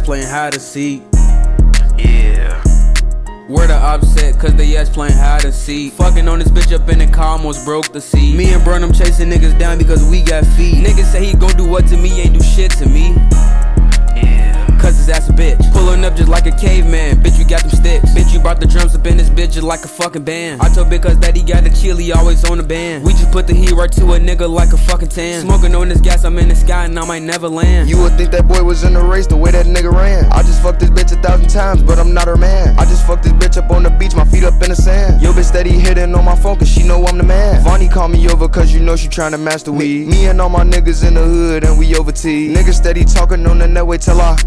playing hide and seek. Yeah. Where the upset, cause they ass playing hide and seek. Fucking on this bitch up in the car, almost broke the seat. Me and Burnham chasing niggas down because we got feet. Niggas say he gon' do what to me, ain't do shit to me. Cause his ass a bitch. Pulling up just like a caveman. Bitch, you got them sticks. Bitch, you brought the drums up in this bitch just like a fucking band. I told because that he got the chili always on the band. We just put the heat right to a nigga like a fucking tan. Smoking on this gas, I'm in the sky and I might never land. You would think that boy was in the race the way that nigga ran. I just fucked this bitch 1,000 times, but I'm not her man. I just fucked this bitch up on the beach, my feet up in the sand. Yo bitch steady hitting on my phone cause she know I'm the man. Vonnie call me over cause you know she tryna master weed. Me and all my niggas in the hood and we over tea. Niggas steady talking on the net, wait till I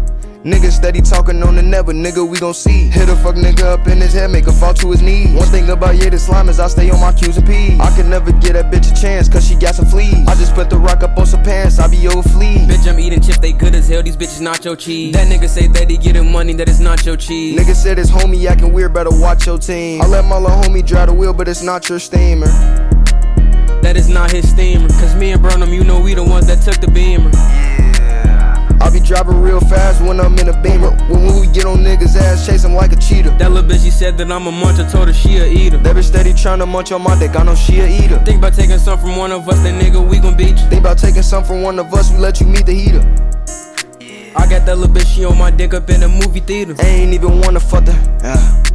niggas steady talking on the net, but nigga we gon' see. Hit a fuck nigga up in his head, make him fall to his knees. One thing about the slime is I stay on my Q's and P's. I can never get that bitch a chance cause she got some fleas. I just put the rock up on some pants, I be over fleas. Bitch, I'm eating chips, they good as hell, these bitches nacho cheese. That nigga say that he getting money, that is nacho cheese. Nigga said his homie acting weird, better watch your team. I let my little homie drive the wheel, but it's not your steamer. That is not his steamer. Cause me and Burnham, you know we the ones that took the beamer. I be driving real fast when I'm in a beamer. When we get on niggas' ass, chase him like a cheetah. That little bitch, she said that I'm a muncher, told her she a eater. That bitch steady tryna munch on my dick, I know she a eater. Think about taking some from one of us, then nigga, we gon' beat you. Think about taking some from one of us, we let you meet the heater. I got that little bitch, she on my dick up in the movie theater. I ain't even wanna fuck her.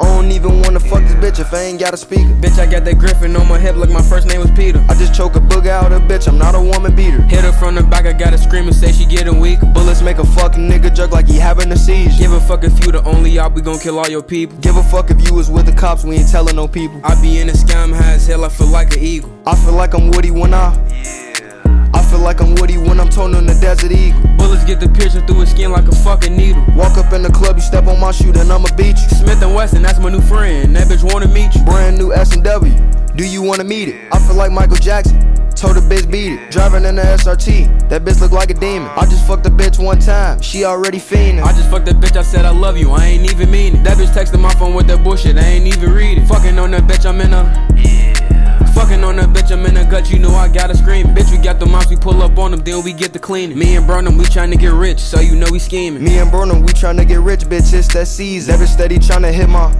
I don't even wanna fuck this bitch if I ain't got a speaker. Bitch, I got that griffin on my hip like my first name was Peter. I just choke a booger out a bitch, I'm not a woman beater. Hit her from the back, I gotta scream and say she getting weak. Bullets make a fucking nigga jerk like he having a seizure. Give a fuck if you the only op, we gon' kill all your people. Give a fuck if you was with the cops, we ain't telling no people. I be in the sky, I'm high as hell, I feel like an eagle. I feel like I'm Woody when I feel like I'm Woody when I'm toning the Desert Eagle. Bullets get the piercing through his skin like a fucking needle. Walk up in the club, you step on my shoe, then I'ma beat you. Smith & Wesson, that's my new friend, that bitch wanna meet you. Brand new S&W, do you wanna meet it? I feel like Michael Jackson, told the bitch beat it. Driving in the SRT, that bitch look like a demon. I just fucked the bitch one time, she already fiending. I just fucked that bitch, I said I love you, I ain't even mean it. That bitch texted my phone with that bullshit, I ain't even read it. Fucking on that bitch, I'm in a fucking on that bitch, I'm in the gut, you know I gotta scream. Bitch, we got the moms, we pull up on them, then we get the cleaning. Me and Burnham, we tryna get rich, so you know we scheming. Me and Burnham, we tryna get rich, bitch, it's that season. That bitch steady tryna hit my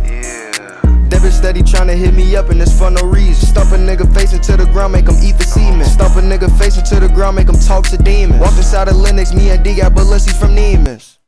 That bitch steady tryna hit me up and it's for no reason. Stomp a nigga face into the ground, make him eat the semen. Stomp a nigga face into the ground, make him talk to demons. Walk inside of Linux, me and D got Balenci from Neiman's.